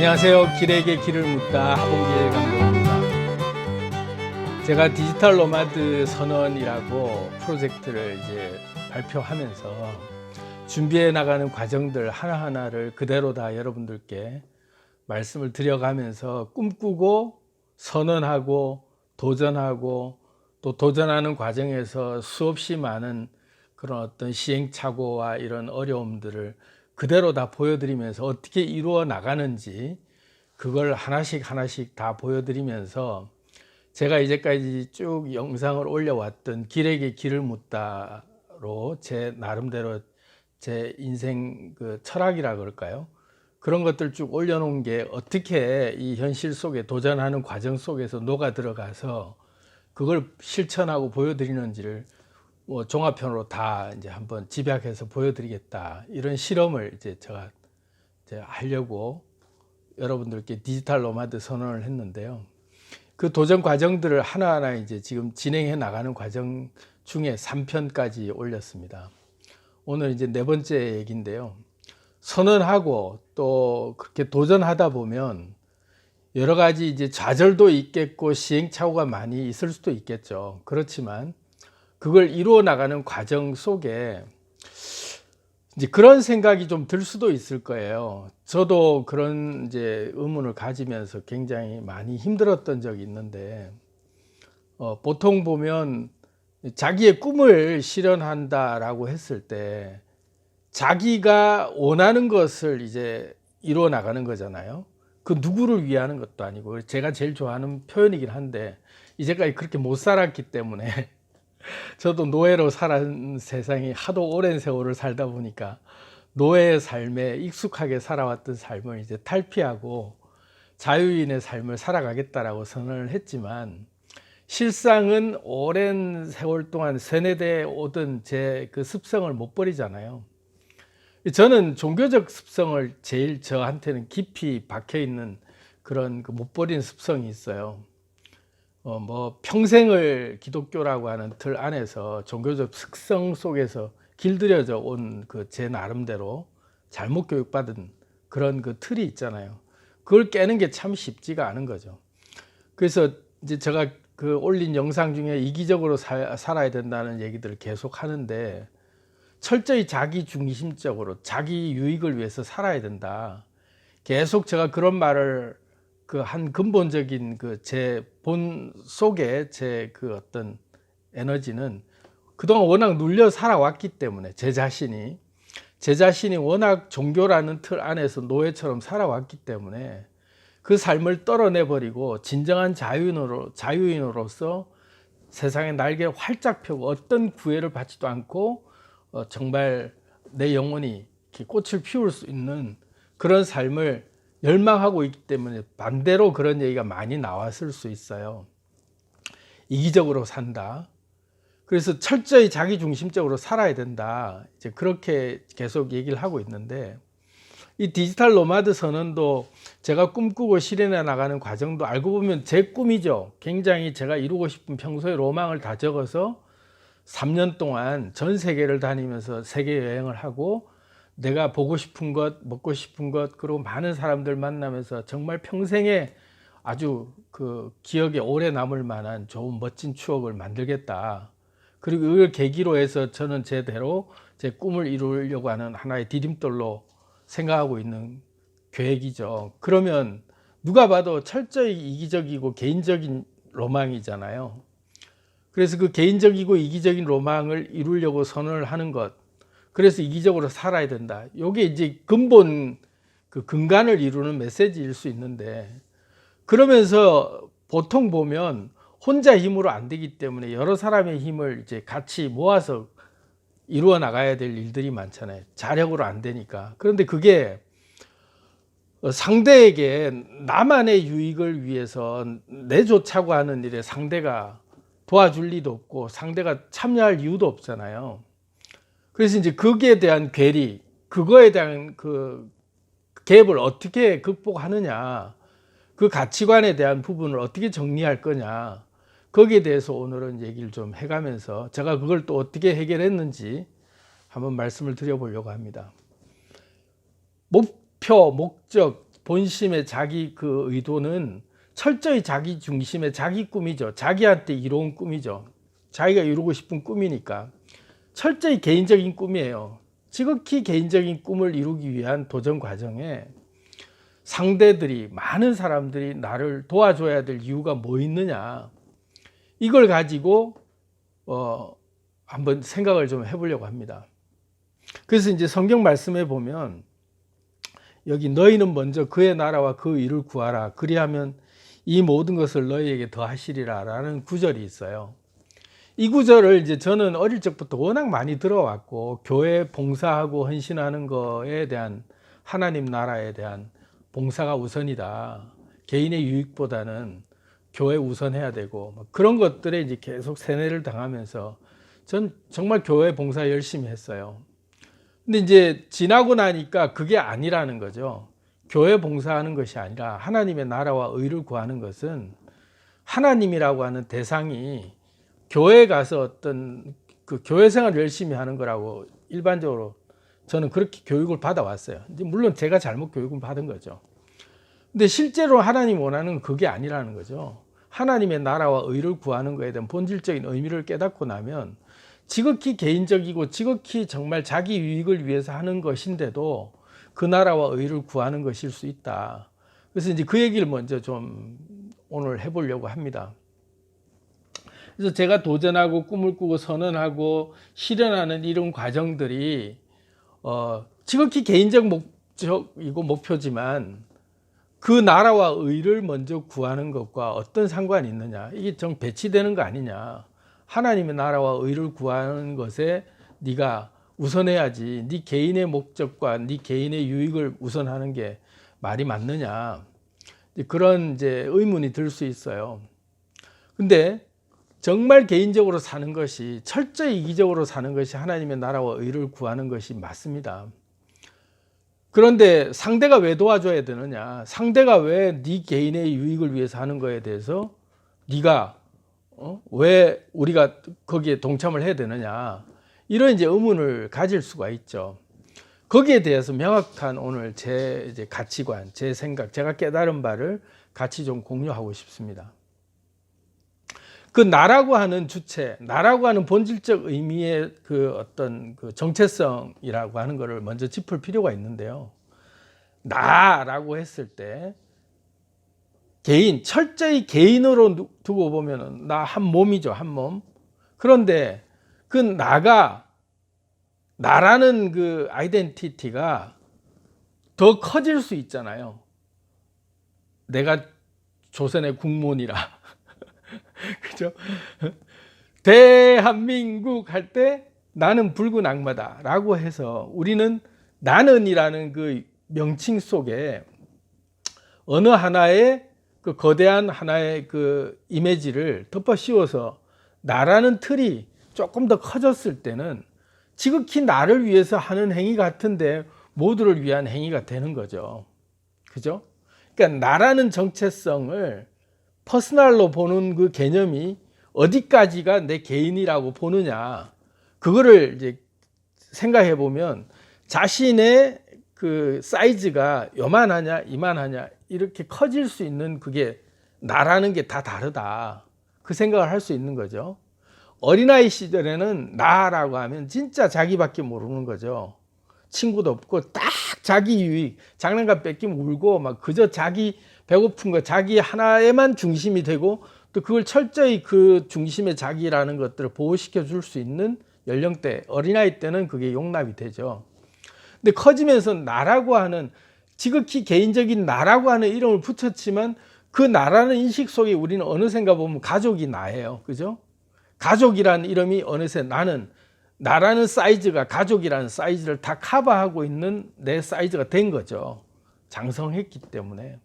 안녕하세요. 길에게 길을 묻다 하봉길 감독입니다. 제가 디지털 노마드 선언이라고 프로젝트를 이제 발표하면서 준비해 나가는 과정들 하나하나를 그대로 다 여러분들께 말씀을 드려가면서 꿈꾸고 선언하고 도전하고 또 도전하는 과정에서 수없이 많은 그런 어떤 시행착오와 이런 어려움들을 그대로 다 보여드리면서 어떻게 이루어 나가는지 그걸 하나씩 다 보여드리면서 제가 이제까지 쭉 영상을 올려왔던 길에게 길을 묻다로 제 나름대로 제 인생 그 철학이라 그럴까요? 그런 것들 쭉 올려놓은 게 어떻게 이 현실 속에 도전하는 과정 속에서 녹아 들어가서 그걸 실천하고 보여드리는지를 종합편으로 다 이제 한번 집약해서 보여드리겠다, 이런 실험을 이제 제가 하려고 여러분들께 디지털 노마드 선언을 했는데요. 그 도전 과정들을 하나하나 이제 지금 진행해 나가는 과정 중에 3편까지 올렸습니다. 오늘 이제 4번째 얘기인데요. 선언하고 또 그렇게 도전하다 보면 여러 가지 이제 좌절도 있겠고 시행착오가 많이 있을 수도 있겠죠. 그렇지만 그걸 이루어 나가는 과정 속에 이제 그런 생각이 좀 들 수도 있을 거예요. 저도 그런 이제 의문을 가지면서 굉장히 많이 힘들었던 적이 있는데, 보통 보면 자기의 꿈을 실현한다라고 했을 때 자기가 원하는 것을 이제 이루어 나가는 거잖아요. 그 누구를 위하는 것도 아니고, 제가 제일 좋아하는 표현이긴 한데 이제까지 그렇게 못 살았기 때문에 저도 노예로 살아온 세상이 하도 오랜 세월을 살다 보니까 노예의 삶에 익숙하게 살아왔던 삶을 이제 탈피하고 자유인의 삶을 살아가겠다라고 선언을 했지만, 실상은 오랜 세월 동안 세뇌돼 오던 제 그 습성을 못 버리잖아요. 저는 종교적 습성을 제일 저한테는 깊이 박혀 있는 그런 그 못 버리는 습성이 있어요. 평생을 기독교라고 하는 틀 안에서 종교적 특성 속에서 길들여져 온 그 제 나름대로 잘못 교육받은 그런 그 틀이 있잖아요. 그걸 깨는 게 참 쉽지가 않은 거죠. 그래서 이제 제가 그 올린 영상 중에 이기적으로 살아야 된다는 얘기들을 계속 하는데, 철저히 자기 중심적으로 자기 유익을 위해서 살아야 된다, 계속 제가 그런 말을 그 한 근본적인 그 제 본 속에 제 그 어떤 에너지는 그동안 워낙 눌려 살아왔기 때문에, 제 자신이 워낙 종교라는 틀 안에서 노예처럼 살아왔기 때문에 그 삶을 떨어내 버리고 진정한 자유인으로서 세상에 날개를 활짝 펴고 어떤 구애를 받지도 않고 정말 내 영혼이 꽃을 피울 수 있는 그런 삶을 열망하고 있기 때문에 반대로 그런 얘기가 많이 나왔을 수 있어요. 이기적으로 산다, 그래서 철저히 자기 중심적으로 살아야 된다, 이제 그렇게 계속 얘기를 하고 있는데, 이 디지털 노마드 선언도 제가 꿈꾸고 실현해 나가는 과정도 알고 보면 제 꿈이죠. 굉장히 제가 이루고 싶은 평소의 로망을 다 적어서 3년 동안 전 세계를 다니면서 세계 여행을 하고 내가 보고 싶은 것, 먹고 싶은 것, 그리고 많은 사람들 만나면서 정말 평생에 아주 그 기억에 오래 남을 만한 좋은 멋진 추억을 만들겠다. 그리고 이걸 계기로 해서 저는 제대로 제 꿈을 이루려고 하는 하나의 디딤돌로 생각하고 있는 계획이죠. 그러면 누가 봐도 철저히 이기적이고 개인적인 로망이잖아요. 그래서 그 개인적이고 이기적인 로망을 이루려고 선언을 하는 것, 그래서 이기적으로 살아야 된다, 이게 이제 근본 그 근간을 이루는 메시지일 수 있는데, 그러면서 보통 보면 혼자 힘으로 안 되기 때문에 여러 사람의 힘을 이제 같이 모아서 이루어 나가야 될 일들이 많잖아요. 자력으로 안 되니까. 그런데 그게 상대에게 나만의 유익을 위해서 내쫓자고 하는 일에 상대가 도와줄 리도 없고 상대가 참여할 이유도 없잖아요. 그래서 이제 거기에 대한 괴리, 그거에 대한 그 갭을 어떻게 극복하느냐, 그 가치관에 대한 부분을 어떻게 정리할 거냐, 거기에 대해서 오늘은 얘기를 좀 해가면서 제가 그걸 또 어떻게 해결했는지 한번 말씀을 드려보려고 합니다. 목표, 목적, 본심의 자기 그 의도는 철저히 자기 중심의 자기 꿈이죠. 자기한테 이루은 꿈이죠. 자기가 이루고 싶은 꿈이니까 철저히 개인적인 꿈이에요. 지극히 개인적인 꿈을 이루기 위한 도전 과정에 상대들이, 많은 사람들이 나를 도와줘야 될 이유가 뭐 있느냐, 이걸 가지고 한번 생각을 좀 해보려고 합니다. 그래서 이제 성경 말씀에 보면 여기 너희는 먼저 그의 나라와 그 의를 구하라 그리하면 이 모든 것을 너희에게 더하시리라 라는 구절이 있어요. 이 구절을 이제 저는 어릴 적부터 워낙 많이 들어왔고, 교회 봉사하고 헌신하는 거에 대한, 하나님 나라에 대한 봉사가 우선이다, 개인의 유익보다는 교회 우선해야 되고, 그런 것들에 이제 계속 세뇌를 당하면서 전 정말 교회 봉사 열심히 했어요. 근데 이제 지나고 나니까 그게 아니라는 거죠. 교회 봉사하는 것이 아니라 하나님의 나라와 의를 구하는 것은, 하나님이라고 하는 대상이 교회에 가서 어떤 그 교회 생활을 열심히 하는 거라고 일반적으로 저는 그렇게 교육을 받아왔어요. 물론 제가 잘못 교육을 받은 거죠. 근데 실제로 하나님 원하는 그게 아니라는 거죠. 하나님의 나라와 의를 구하는 것에 대한 본질적인 의미를 깨닫고 나면 지극히 개인적이고 지극히 정말 자기 유익을 위해서 하는 것인데도 그 나라와 의를 구하는 것일 수 있다. 그래서 이제 그 얘기를 먼저 좀 오늘 해보려고 합니다. 그래서 제가 도전하고 꿈을 꾸고 선언하고 실현하는 이런 과정들이 지극히 개인적 목적이고 목표지만 그 나라와 의를 먼저 구하는 것과 어떤 상관이 있느냐, 이게 좀 배치되는 거 아니냐. 하나님의 나라와 의를 구하는 것에 네가 우선해야지, 네 개인의 목적과 네 개인의 유익을 우선하는 게 말이 맞느냐, 그런 이제 의문이 들 수 있어요. 근데 정말 개인적으로 사는 것이, 철저히 이기적으로 사는 것이 하나님의 나라와 의를 구하는 것이 맞습니다. 그런데 상대가 왜 도와줘야 되느냐, 상대가 왜 네 개인의 유익을 위해서 하는 거에 대해서 네가 왜 우리가 거기에 동참을 해야 되느냐, 이런 이제 의문을 가질 수가 있죠. 거기에 대해서 명확한 오늘 제 이제 가치관, 제 생각, 제가 깨달은 바를 같이 좀 공유하고 싶습니다. 그 나라고 하는 주체, 나라고 하는 본질적 의미의 그 어떤 그 정체성이라고 하는 것을 먼저 짚을 필요가 있는데요. 나라고 했을 때 개인, 철저히 개인으로 두고 보면 나 한 몸이죠, 한 몸. 그런데 그 나라는 그 아이덴티티가 더 커질 수 있잖아요. 내가 조선의 국몬이라. 그죠? 대한민국 할 때 나는 붉은 악마다 라고 해서 우리는 나는이라는 그 명칭 속에 어느 하나의 그 거대한 하나의 그 이미지를 덮어 씌워서 나라는 틀이 조금 더 커졌을 때는 지극히 나를 위해서 하는 행위 같은데 모두를 위한 행위가 되는 거죠. 그죠? 그러니까 나라는 정체성을 퍼스널로 보는 그 개념이 어디까지가 내 개인이라고 보느냐, 그거를 이제 생각해 보면 자신의 그 사이즈가 요만하냐 이만하냐 이렇게 커질 수 있는 그게 나라는 게 다 다르다, 그 생각을 할 수 있는 거죠. 어린아이 시절에는 나라고 하면 진짜 자기밖에 모르는 거죠. 친구도 없고 딱 자기 유익, 장난감 뺏기면 울고 막 그저 자기 배고픈 거 자기 하나에만 중심이 되고, 또 그걸 철저히 그 중심의 자기라는 것들을 보호시켜 줄 수 있는 연령대, 어린아이 때는 그게 용납이 되죠. 근데 커지면서 나라고 하는, 지극히 개인적인 나라고 하는 이름을 붙였지만 그 나라는 인식 속에 우리는 어느샌가 보면 가족이 나예요. 그죠? 가족이라는 이름이 어느새 나라는 사이즈가 가족이라는 사이즈를 다 커버하고 있는 내 사이즈가 된 거죠. 장성했기 때문에.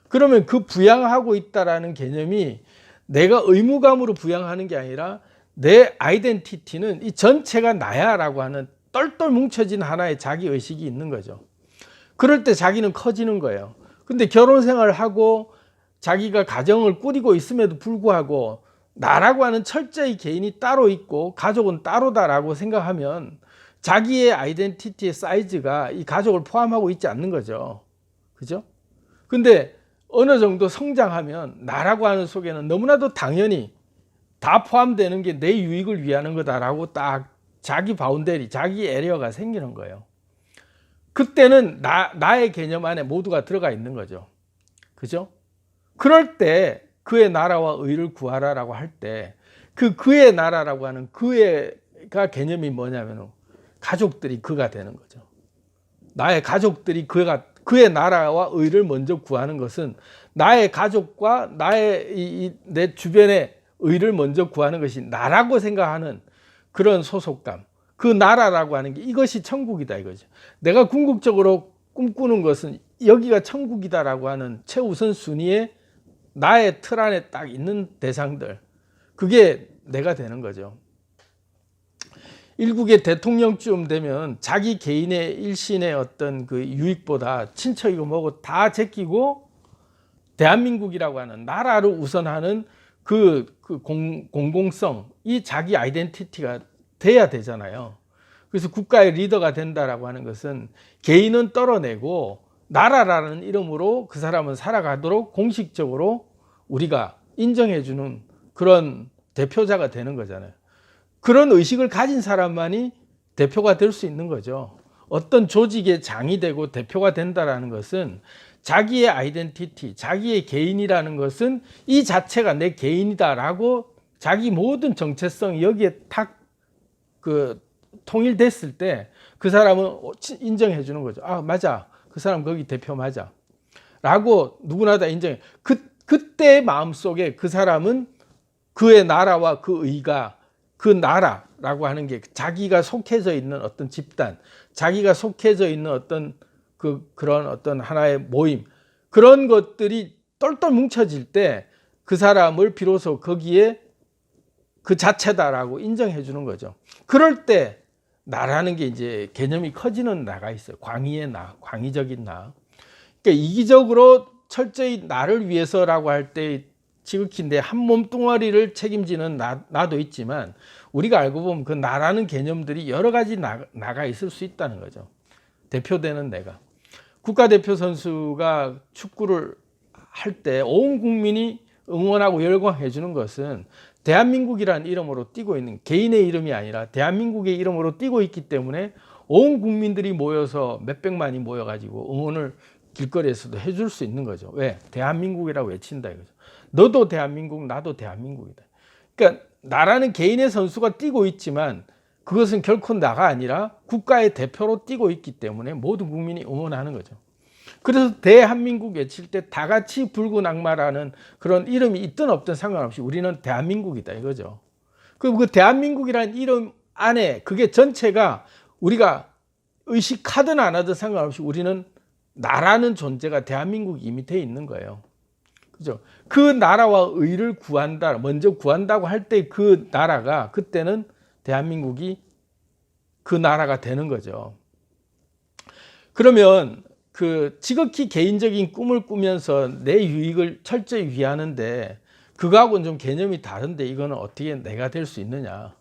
그러면 그 부양하고 있다라는 개념이 내가 의무감으로 부양하는 게 아니라 내 아이덴티티는 이 전체가 나야 라고 하는 똘똘 뭉쳐진 하나의 자기의식이 있는 거죠. 그럴 때 자기는 커지는 거예요. 근데 결혼 생활을 하고 자기가 가정을 꾸리고 있음에도 불구하고 나라고 하는 철저히 개인이 따로 있고 가족은 따로다라고 생각하면 자기의 아이덴티티의 사이즈가 이 가족을 포함하고 있지 않는 거죠. 그죠? 근데 어느 정도 성장하면 나라고 하는 속에는 너무나도 당연히 다 포함되는 게 내 유익을 위하는 거다라고 딱 자기 바운더리, 자기 에리어가 생기는 거예요. 그때는 나의 개념 안에 모두가 들어가 있는 거죠. 그죠? 그럴 때 그의 나라와 의를 구하라라고 할 때 그의 나라라고 하는 그의가 개념이 뭐냐면 가족들이 그가 되는 거죠. 나의 가족들이 그의 나라와 의를 먼저 구하는 것은 나의 가족과 내 주변의 의를 먼저 구하는 것이 나라고 생각하는 그런 소속감, 그 나라라고 하는 게 이것이 천국이다 이거죠. 내가 궁극적으로 꿈꾸는 것은 여기가 천국이다라고 하는 최우선 순위에 나의 틀 안에 딱 있는 대상들, 그게 내가 되는 거죠. 일국의 대통령쯤 되면 자기 개인의 일신의 어떤 그 유익보다 친척이고 뭐고 다 제끼고 대한민국이라고 하는 나라를 우선하는 공공성, 이 자기 아이덴티티가 돼야 되잖아요. 그래서 국가의 리더가 된다라고 하는 것은 개인은 떨어내고 나라라는 이름으로 그 사람은 살아가도록 공식적으로 우리가 인정해주는 그런 대표자가 되는 거잖아요. 그런 의식을 가진 사람만이 대표가 될 수 있는 거죠. 어떤 조직의 장이 되고 대표가 된다는 것은 자기의 아이덴티티, 자기의 개인이라는 것은 이 자체가 내 개인이다라고 자기 모든 정체성이 여기에 탁 통일됐을 때 그 사람은 인정해 주는 거죠. 아, 맞아. 그 사람 거기 대표 맞아. 라고 누구나 다 인정해. 그때의 마음속에 그 사람은 그의 나라와 그 의가 그 나라라고 하는 게 자기가 속해져 있는 어떤 집단, 자기가 속해져 있는 어떤 그런 어떤 하나의 모임, 그런 것들이 똘똘 뭉쳐질 때 그 사람을 비로소 거기에 그 자체다라고 인정해 주는 거죠. 그럴 때 나라는 게 이제 개념이 커지는 나가 있어요. 광의의 나, 광의적인 나. 그러니까 이기적으로 철저히 나를 위해서라고 할 때 지극히 내 한 몸뚱아리를 책임지는 나도 있지만 우리가 알고 보면 그 나라는 개념들이 여러 가지 나가 있을 수 있다는 거죠. 대표되는 내가. 국가대표 선수가 축구를 할 때 온 국민이 응원하고 열광해 주는 것은 대한민국이라는 이름으로 뛰고 있는 개인의 이름이 아니라 대한민국의 이름으로 뛰고 있기 때문에 온 국민들이 모여서 몇백만이 모여가지고 응원을 길거리에서도 해줄 수 있는 거죠. 왜? 대한민국이라고 외친다 이거죠. 너도 대한민국, 나도 대한민국이다. 그러니까 나라는 개인의 선수가 뛰고 있지만 그것은 결코 나가 아니라 국가의 대표로 뛰고 있기 때문에 모든 국민이 응원하는 거죠. 그래서 대한민국 외칠 때 다 같이 붉은 악마라는 그런 이름이 있든 없든 상관없이 우리는 대한민국이다 이거죠. 그 대한민국이라는 이름 안에 그게 전체가 우리가 의식하든 안 하든 상관없이 우리는 나라는 존재가 대한민국이 이미 돼 있는 거예요. 그죠? 그 나라와 의를 구한다, 먼저 구한다고 할 때 그 나라가 그때는 대한민국이 그 나라가 되는 거죠. 그러면 그 지극히 개인적인 꿈을 꾸면서 내 유익을 철저히 위하는데 그거하고는 좀 개념이 다른데 이거는 어떻게 내가 될 수 있느냐?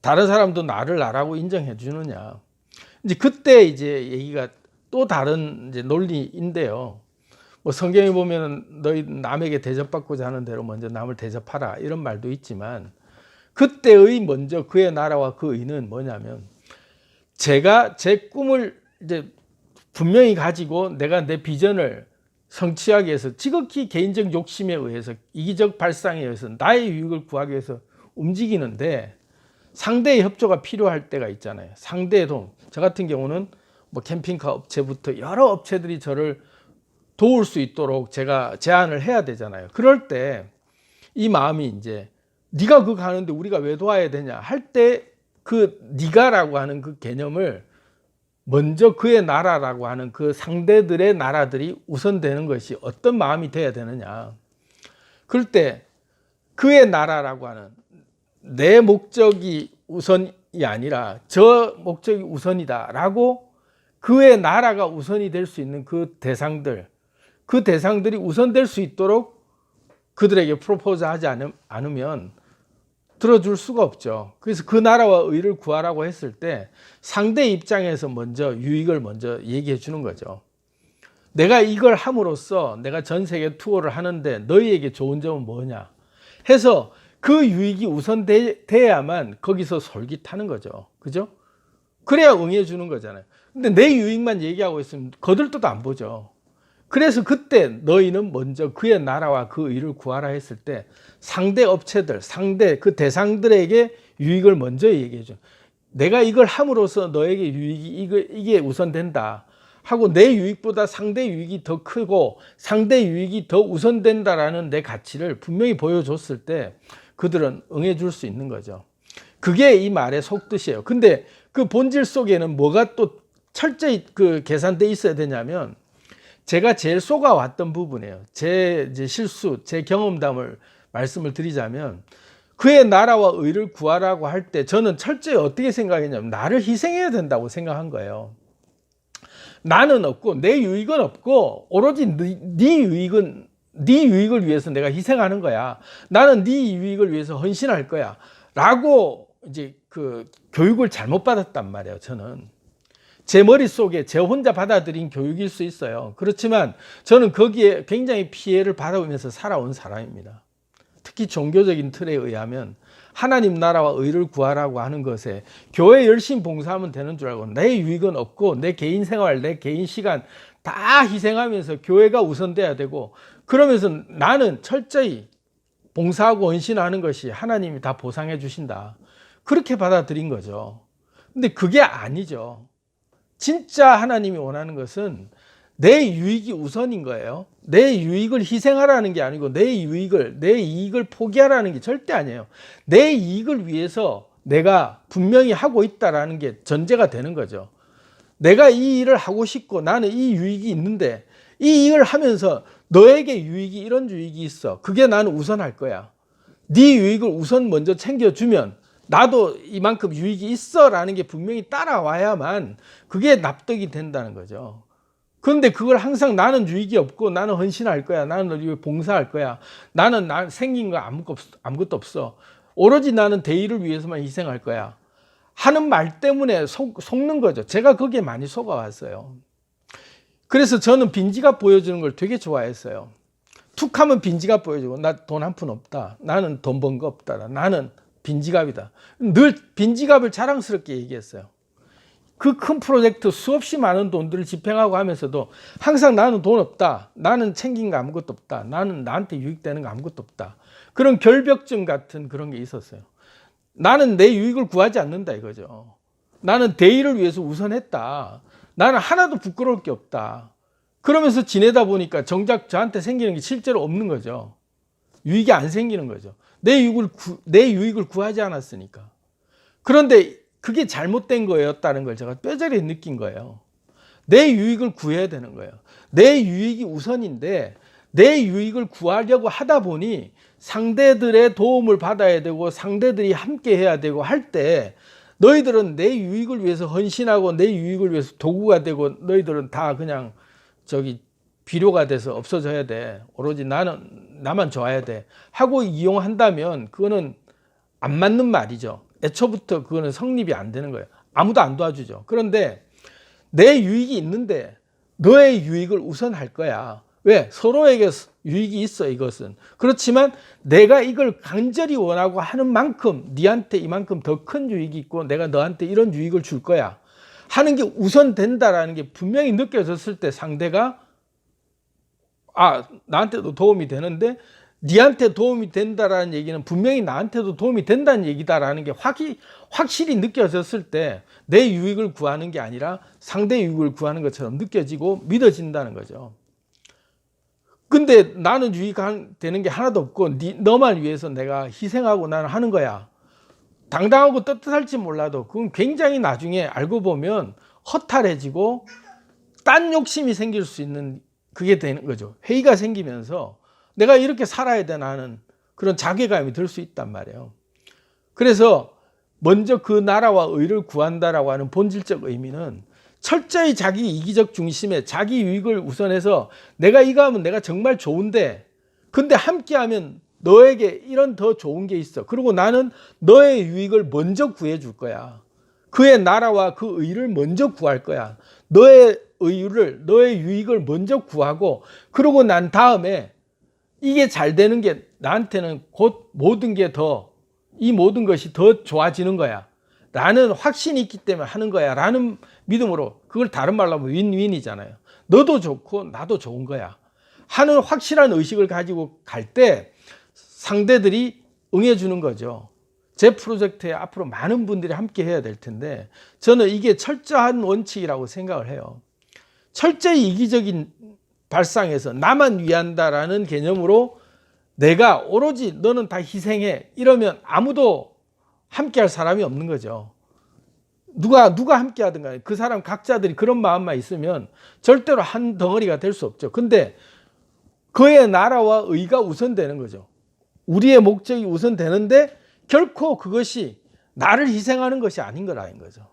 다른 사람도 나를 나라고 인정해 주느냐? 이제 그때 이제 얘기가 또 다른 이제 논리인데요. 뭐 성경에 보면 너희 남에게 대접받고자 하는 대로 먼저 남을 대접하라 이런 말도 있지만 그때의 먼저 그의 나라와 그 의는 뭐냐면 제가 제 꿈을 이제 분명히 가지고 내가 내 비전을 성취하기 위해서 지극히 개인적 욕심에 의해서 이기적 발상에 의해서 나의 유익을 구하기 위해서 움직이는데 상대의 협조가 필요할 때가 있잖아요. 상대의 도움. 저 같은 경우는 뭐 캠핑카 업체부터 여러 업체들이 저를 도울 수 있도록 제가 제안을 해야 되잖아요. 그럴 때 이 마음이 이제 네가 그거 가는데 우리가 왜 도와야 되냐 할 때 그 네가라고 하는 그 개념을 먼저 그의 나라라고 하는 그 상대들의 나라들이 우선되는 것이 어떤 마음이 돼야 되느냐. 그럴 때 그의 나라라고 하는 내 목적이 우선이 아니라 저 목적이 우선이다라고 그의 나라가 우선이 될 수 있는 그 대상들이 우선될 수 있도록 그들에게 프로포즈 하지 않으면 들어줄 수가 없죠. 그래서 그 나라와 의를 구하라고 했을 때 상대 입장에서 먼저 유익을 먼저 얘기해 주는 거죠. 내가 이걸 함으로써 내가 전 세계 투어를 하는데 너희에게 좋은 점은 뭐냐 해서 그 유익이 우선돼야만 거기서 솔깃하는 거죠. 그죠? 그래야 응해주는 거잖아요. 근데 내 유익만 얘기하고 있으면 거들떠도 안 보죠. 그래서 그때 너희는 먼저 그의 나라와 그 의를 구하라 했을 때 상대 업체들, 상대 그 대상들에게 유익을 먼저 얘기해 줘. 내가 이걸 함으로써 너에게 유익이 이게 우선된다 하고 내 유익보다 상대 유익이 더 크고 상대 유익이 더 우선된다라는 내 가치를 분명히 보여줬을 때 그들은 응해줄 수 있는 거죠. 그게 이 말의 속뜻이에요. 근데 그 본질 속에는 뭐가 또 철저히 그 계산돼 있어야 되냐면 제가 제일 속아왔던 부분이에요. 제 실수, 제 경험담을 말씀을 드리자면 그의 나라와 의를 구하라고 할 때 저는 철저히 어떻게 생각했냐면 나를 희생해야 된다고 생각한 거예요. 나는 없고 내 유익은 없고 오로지 네 유익을 위해서 내가 희생하는 거야. 나는 네 유익을 위해서 헌신할 거야. 라고 이제 그 교육을 잘못 받았단 말이에요. 저는 제 머릿속에 제 혼자 받아들인 교육일 수 있어요. 그렇지만 저는 거기에 굉장히 피해를 받아오면서 살아온 사람입니다. 특히 종교적인 틀에 의하면 하나님 나라와 의를 구하라고 하는 것에 교회 열심히 봉사하면 되는 줄 알고 내 유익은 없고 내 개인 생활, 내 개인 시간 다 희생하면서 교회가 우선돼야 되고 그러면서 나는 철저히 봉사하고 헌신하는 것이 하나님이 다 보상해 주신다. 그렇게 받아들인 거죠. 근데 그게 아니죠. 진짜 하나님이 원하는 것은 내 유익이 우선인 거예요. 내 유익을 희생하라는 게 아니고 내 이익을 포기하라는 게 절대 아니에요. 내 이익을 위해서 내가 분명히 하고 있다라는 게 전제가 되는 거죠. 내가 이 일을 하고 싶고 나는 이 유익이 있는데 이 일을 하면서 너에게 이런 유익이 있어. 그게 나는 우선할 거야. 네 유익을 우선 먼저 챙겨주면 나도 이만큼 유익이 있어라는 게 분명히 따라와야만 그게 납득이 된다는 거죠. 그런데 그걸 항상 나는 유익이 없고 나는 헌신할 거야. 나는 봉사할 거야. 나는 생긴 거 아무것도 없어. 오로지 나는 대의를 위해서만 희생할 거야. 하는 말 때문에 속는 거죠. 제가 거기에 많이 속아왔어요. 그래서 저는 빈지갑 보여주는 걸 되게 좋아했어요. 툭 하면 빈지갑 보여주고 나 돈 한 푼 없다. 나는 돈 번 거 없다. 나는 빈지갑이다. 늘 빈지갑을 자랑스럽게 얘기했어요. 그 큰 프로젝트 수없이 많은 돈들을 집행하고 하면서도 항상 나는 돈 없다. 나는 챙긴 거 아무것도 없다. 나는 나한테 유익되는 거 아무것도 없다. 그런 결벽증 같은 그런 게 있었어요. 나는 내 유익을 구하지 않는다 이거죠. 나는 대의를 위해서 우선했다. 나는 하나도 부끄러울 게 없다. 그러면서 지내다 보니까 정작 저한테 생기는 게 실제로 없는 거죠. 유익이 안 생기는 거죠. 내 유익을 구하지 않았으니까. 그런데 그게 잘못된 거였다는 걸 제가 뼈저리 느낀 거예요. 내 유익을 구해야 되는 거예요. 내 유익이 우선인데 내 유익을 구하려고 하다 보니 상대들의 도움을 받아야 되고 상대들이 함께 해야 되고 할 때 너희들은 내 유익을 위해서 헌신하고 내 유익을 위해서 도구가 되고 너희들은 다 그냥 비료가 돼서 없어져야 돼. 오로지 나만 좋아야 돼. 하고 이용한다면 그거는 안 맞는 말이죠. 애초부터 그거는 성립이 안 되는 거예요. 아무도 안 도와주죠. 그런데 내 유익이 있는데 너의 유익을 우선할 거야. 왜? 서로에게 유익이 있어 이것은. 그렇지만 내가 이걸 간절히 원하고 하는 만큼 네한테 이만큼 더 큰 유익이 있고 내가 너한테 이런 유익을 줄 거야 하는 게 우선된다라는 게 분명히 느껴졌을 때 상대가 나한테도 도움이 되는데 니한테 도움이 된다라는 얘기는 분명히 나한테도 도움이 된다는 얘기다라는 게 확실히 느껴졌을 때 내 유익을 구하는 게 아니라 상대 유익을 구하는 것처럼 느껴지고 믿어진다는 거죠. 근데 나는 유익 되는 게 하나도 없고 너만 위해서 내가 희생하고 나는 하는 거야. 당당하고 떳떳할지 몰라도 그건 굉장히 나중에 알고 보면 허탈해지고 딴 욕심이 생길 수 있는 그게 되는 거죠. 회의가 생기면서 내가 이렇게 살아야 되나 하는 그런 자괴감이 들 수 있단 말이에요. 그래서 먼저 그 나라와 의를 구한다라고 하는 본질적 의미는 철저히 자기 이기적 중심에 자기 유익을 우선해서 내가 이거 하면 내가 정말 좋은데 근데 함께하면 너에게 이런 더 좋은 게 있어. 그리고 나는 너의 유익을 먼저 구해줄 거야. 그의 나라와 그 의를 먼저 구할 거야. 너의 의를, 너의 유익을 먼저 구하고, 그러고 난 다음에 이게 잘 되는 게 나한테는 곧 모든 게 이 모든 것이 더 좋아지는 거야. 라는 확신이 있기 때문에 하는 거야. 라는 믿음으로, 그걸 다른 말로 하면 윈윈이잖아요. 너도 좋고 나도 좋은 거야. 하는 확실한 의식을 가지고 갈 때 상대들이 응해주는 거죠. 제 프로젝트에 앞으로 많은 분들이 함께 해야 될 텐데, 저는 이게 철저한 원칙이라고 생각을 해요. 철저히 이기적인 발상에서 나만 위한다라는 개념으로 내가 오로지 너는 다 희생해 이러면 아무도 함께 할 사람이 없는 거죠. 누가 함께 하든 간에 그 사람 각자들이 그런 마음만 있으면 절대로 한 덩어리가 될 수 없죠. 근데 그의 나라와 의가 우선되는 거죠. 우리의 목적이 우선되는데 결코 그것이 나를 희생하는 것이 아닌 거라는 거죠.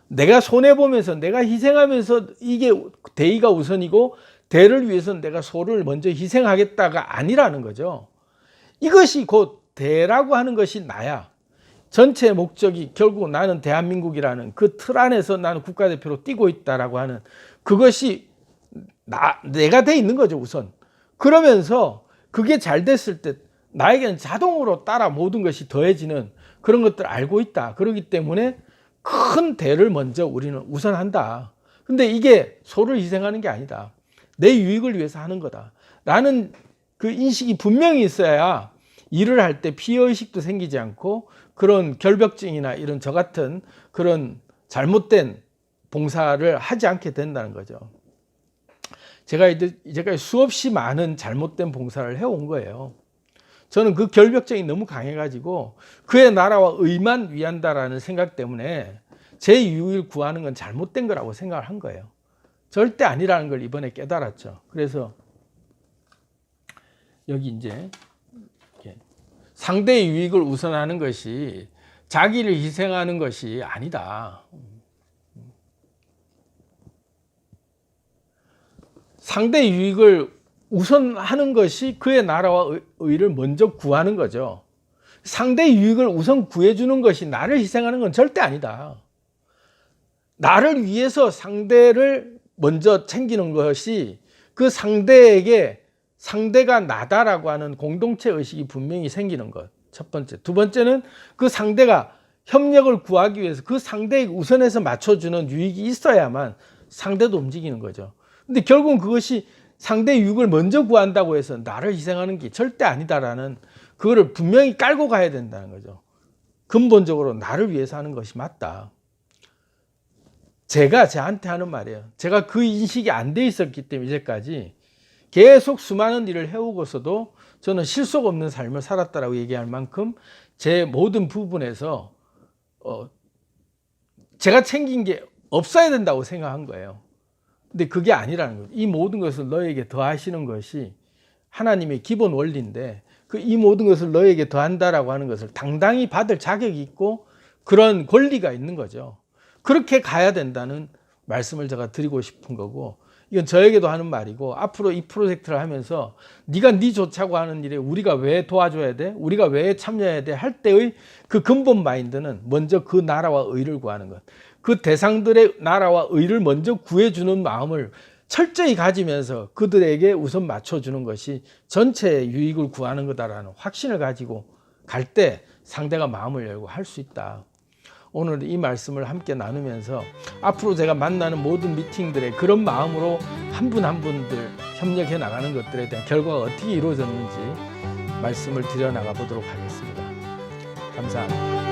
내가 손해보면서 내가 희생하면서 이게 대의가 우선이고, 대를 위해서는 내가 소를 먼저 희생하겠다가 아니라는 거죠. 이것이 곧 대라고 하는 것이 나야. 전체 목적이 결국 나는 대한민국이라는 그 틀 안에서 나는 국가대표로 뛰고 있다라고 하는 그것이 내가 돼 있는 거죠, 우선. 그러면서 그게 잘 됐을 때 나에게는 자동으로 따라 모든 것이 더해지는 그런 것들을 알고 있다. 그렇기 때문에 큰 대를 먼저 우리는 우선한다. 근데 이게 소를 희생하는 게 아니다. 내 유익을 위해서 하는 거다. 라는 그 인식이 분명히 있어야 일을 할 때 피해의식도 생기지 않고 그런 결벽증이나 이런 저 같은 그런 잘못된 봉사를 하지 않게 된다는 거죠. 제가 이제까지 수없이 많은 잘못된 봉사를 해온 거예요. 저는 그 결벽증이 너무 강해가지고 그의 나라와 의만 위한다라는 생각 때문에 제 유익을 구하는 건 잘못된 거라고 생각을 한 거예요. 절대 아니라는 걸 이번에 깨달았죠. 그래서 여기 이제 상대의 유익을 우선하는 것이 자기를 희생하는 것이 아니다. 상대의 유익을 우선하는 것이 그의 나라와 의를 먼저 구하는 거죠. 상대의 유익을 우선 구해주는 것이 나를 희생하는 건 절대 아니다. 나를 위해서 상대를 먼저 챙기는 것이 그 상대에게 상대가 나다라고 하는 공동체 의식이 분명히 생기는 것. 첫 번째. 두 번째는 그 상대가 협력을 구하기 위해서 그 상대에게 우선해서 맞춰주는 유익이 있어야만 상대도 움직이는 거죠. 근데 결국은 그것이 상대의 유익을 먼저 구한다고 해서 나를 희생하는 게 절대 아니다라는 그거를 분명히 깔고 가야 된다는 거죠. 근본적으로 나를 위해서 하는 것이 맞다. 제가 저한테 하는 말이에요. 제가 그 인식이 안 돼 있었기 때문에 이제까지 계속 수많은 일을 해오고서도 저는 실속 없는 삶을 살았다라고 얘기할 만큼 제 모든 부분에서 제가 챙긴 게 없어야 된다고 생각한 거예요. 근데 그게 아니라는 거죠. 이 모든 것을 너에게 더하시는 것이 하나님의 기본 원리인데 이 모든 것을 너에게 더한다라고 하는 것을 당당히 받을 자격이 있고 그런 권리가 있는 거죠. 그렇게 가야 된다는 말씀을 제가 드리고 싶은 거고, 이건 저에게도 하는 말이고, 앞으로 이 프로젝트를 하면서 네가 네 좋자고 하는 일에 우리가 왜 도와줘야 돼? 우리가 왜 참여해야 돼? 할 때의 그 근본 마인드는 먼저 그 나라와 의를 구하는 것. 그 대상들의 나라와 의를 먼저 구해주는 마음을 철저히 가지면서 그들에게 우선 맞춰주는 것이 전체의 유익을 구하는 거다라는 확신을 가지고 갈 때 상대가 마음을 열고 할 수 있다. 오늘 이 말씀을 함께 나누면서 앞으로 제가 만나는 모든 미팅들에 그런 마음으로 한 분 한 분들 협력해 나가는 것들에 대한 결과가 어떻게 이루어졌는지 말씀을 드려 나가 보도록 하겠습니다. 감사합니다.